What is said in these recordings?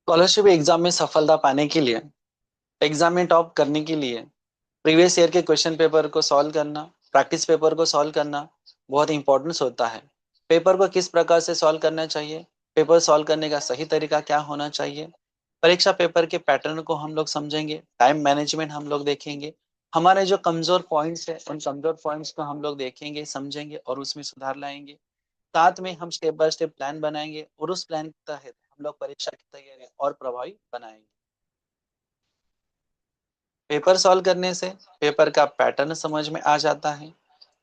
Scholarship exam में सफलता पाने के लिए, एग्जाम में टॉप करने के लिए प्रीवियस ईयर के क्वेश्चन पेपर को सॉल्व करना, प्रैक्टिस पेपर को सॉल्व करना बहुत इंपॉर्टेंस होता है। पेपर को किस प्रकार से सॉल्व करना चाहिए, पेपर सॉल्व करने का सही तरीका क्या होना चाहिए, परीक्षा पेपर के पैटर्न को हम लोग समझेंगे, टाइम मैनेजमेंट हम लोग देखेंगे, हमारे जो कमजोर पॉइंट्स है उन कमजोर पॉइंट्स को हम लोग देखेंगे, समझेंगे और उसमें सुधार लाएंगे। साथ में हम स्टेप बाय स्टेप प्लान बनाएंगे और उस प्लान के तहत हम लोग परीक्षा की तैयारी और प्रभावी बनाएंगे। पेपर सॉल्व करने से पेपर का पैटर्न समझ में आ जाता है,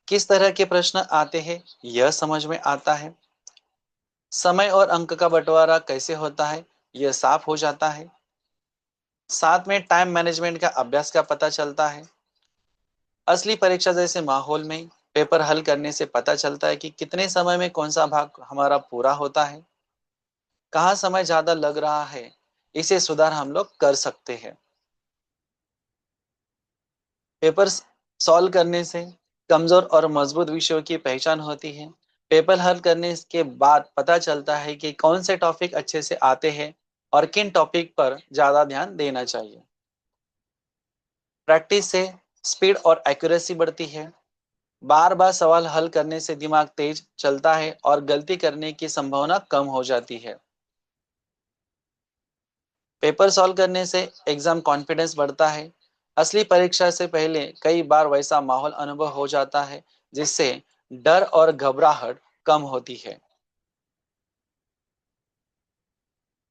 किस तरह के प्रश्न आते हैं यह समझ में आता है, समय और अंक का बंटवारा कैसे होता है यह साफ हो जाता है, साथ में टाइम मैनेजमेंट का अभ्यास का पता चलता है। असली परीक्षा जैसे माहौल में पेपर हल करने से पता चलता है कि कितने समय में कौन सा भाग हमारा पूरा होता है, कहाँ समय ज्यादा लग रहा है, इसे सुधार हम लोग कर सकते हैं। पेपर सॉल्व करने से कमजोर और मजबूत विषयों की पहचान होती है। पेपर हल करने के बाद पता चलता है कि कौन से टॉपिक अच्छे से आते हैं और किन टॉपिक पर ज्यादा ध्यान देना चाहिए। प्रैक्टिस से स्पीड और एक्यूरेसी बढ़ती है। बार बार सवाल हल करने से दिमाग तेज चलता है और गलती करने की संभावना कम हो जाती है। पेपर सॉल्व करने से एग्जाम कॉन्फिडेंस बढ़ता है। असली परीक्षा से पहले कई बार वैसा माहौल अनुभव हो जाता है जिससे डर और घबराहट कम होती है।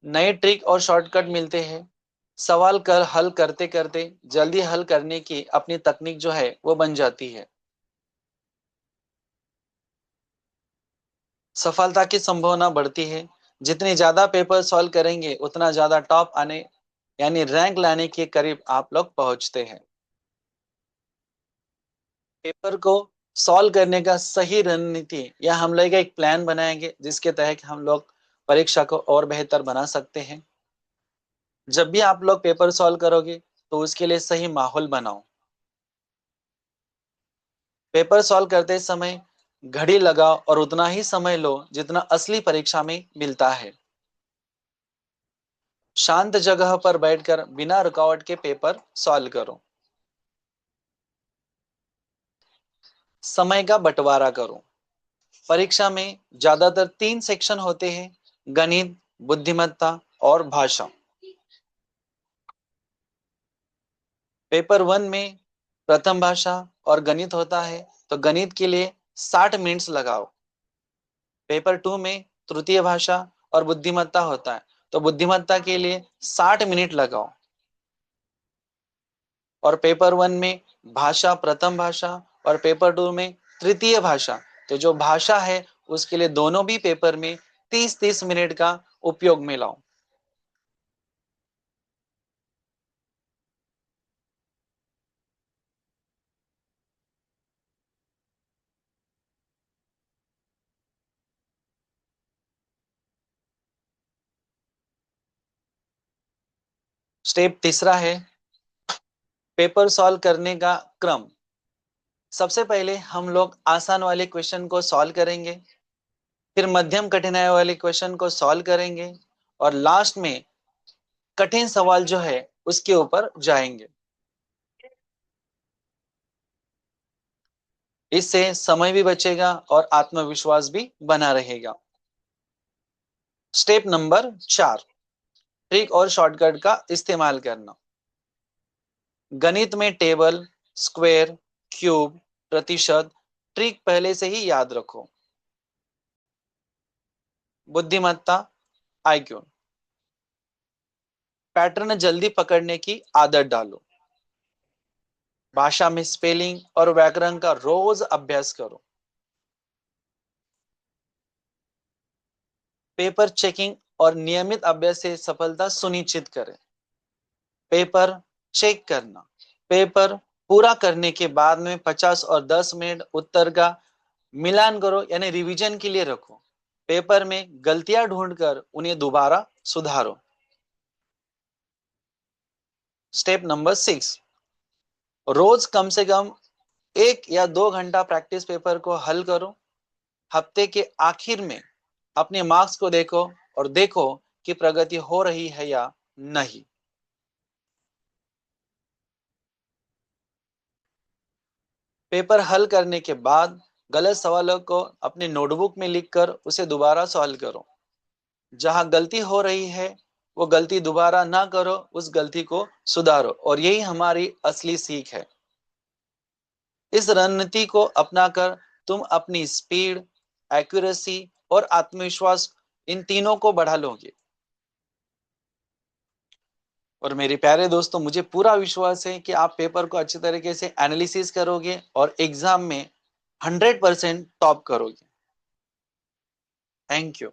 नए ट्रिक और शॉर्टकट मिलते हैं। सवाल कर हल करते करते जल्दी हल करने की अपनी तकनीक जो है वो बन जाती है। सफलता की संभावना बढ़ती है। जितने ज्यादा पेपर सॉल्व करेंगे उतना ज्यादा टॉप आने यानी रैंक लाने के करीब आप लोग पहुंचते हैं। पेपर को सॉल्व करने का सही रणनीति या हम लोग एक प्लान बनाएंगे जिसके तहत हम लोग परीक्षा को और बेहतर बना सकते हैं। जब भी आप लोग पेपर सॉल्व करोगे तो उसके लिए सही माहौल बनाओ। पेपर सॉल्व करते समय घड़ी लगाओ और उतना ही समय लो जितना असली परीक्षा में मिलता है। शांत जगह पर बैठकर बिना रुकावट के पेपर सॉल्व करो। समय का बंटवारा करो। परीक्षा में ज्यादातर 3 सेक्शन होते हैं, गणित, बुद्धिमत्ता और भाषा। पेपर 1 में प्रथम भाषा और गणित होता है तो गणित के लिए 60 मिनट्स लगाओ। पेपर 2 में तृतीय भाषा और बुद्धिमत्ता होता है तो बुद्धिमत्ता के लिए 60 मिनट लगाओ। और पेपर 1 में भाषा प्रथम भाषा और पेपर 2 में तृतीय भाषा, तो जो भाषा है उसके लिए दोनों भी पेपर में 30-30 मिनट का उपयोग में लाओ। स्टेप तीसरा है पेपर सॉल्व करने का क्रम। सबसे पहले हम लोग आसान वाले क्वेश्चन को सॉल्व करेंगे, फिर मध्यम कठिनाई वाले क्वेश्चन को सॉल्व करेंगे और लास्ट में कठिन सवाल जो है उसके ऊपर जाएंगे। इससे समय भी बचेगा और आत्मविश्वास भी बना रहेगा। स्टेप नंबर 4, ट्रिक और शॉर्टकट का इस्तेमाल करना। गणित में टेबल, स्क्वायर, क्यूब, प्रतिशत ट्रिक पहले से ही याद रखो। बुद्धिमत्ता, आईक्यू, पैटर्न जल्दी पकड़ने की आदत डालो। भाषा में स्पेलिंग और व्याकरण का रोज अभ्यास करो। पेपर चेकिंग और नियमित अभ्यास से सफलता सुनिश्चित करें। पेपर चेक करना, पेपर पूरा करने के बाद में 50 और 10 मिनट उत्तर का मिलान करो यानी रिवीजन के लिए रखो। पेपर में गलतियां ढूंढकर उन्हें दोबारा सुधारो। स्टेप नंबर 6, रोज कम से कम 1 या 2 घंटा प्रैक्टिस पेपर को हल करो। हफ्ते के आखिर में अपने मार्क्स को देखो और देखो कि प्रगति हो रही है या नहीं। पेपर हल करने के बाद गलत सवालों को अपने नोटबुक में लिखकर उसे दोबारा सॉल्व करो। जहां गलती हो रही है वो गलती दोबारा ना करो, उस गलती को सुधारो, और यही हमारी असली सीख है। इस रणनीति को अपनाकर तुम अपनी स्पीड, एक्यूरेसी और आत्मविश्वास, इन तीनों को बढ़ा लोगे। और मेरे प्यारे दोस्तों, मुझे पूरा विश्वास है कि आप पेपर को अच्छी तरीके से एनालिसिस करोगे और एग्जाम में 100% टॉप करोगे। Thank you.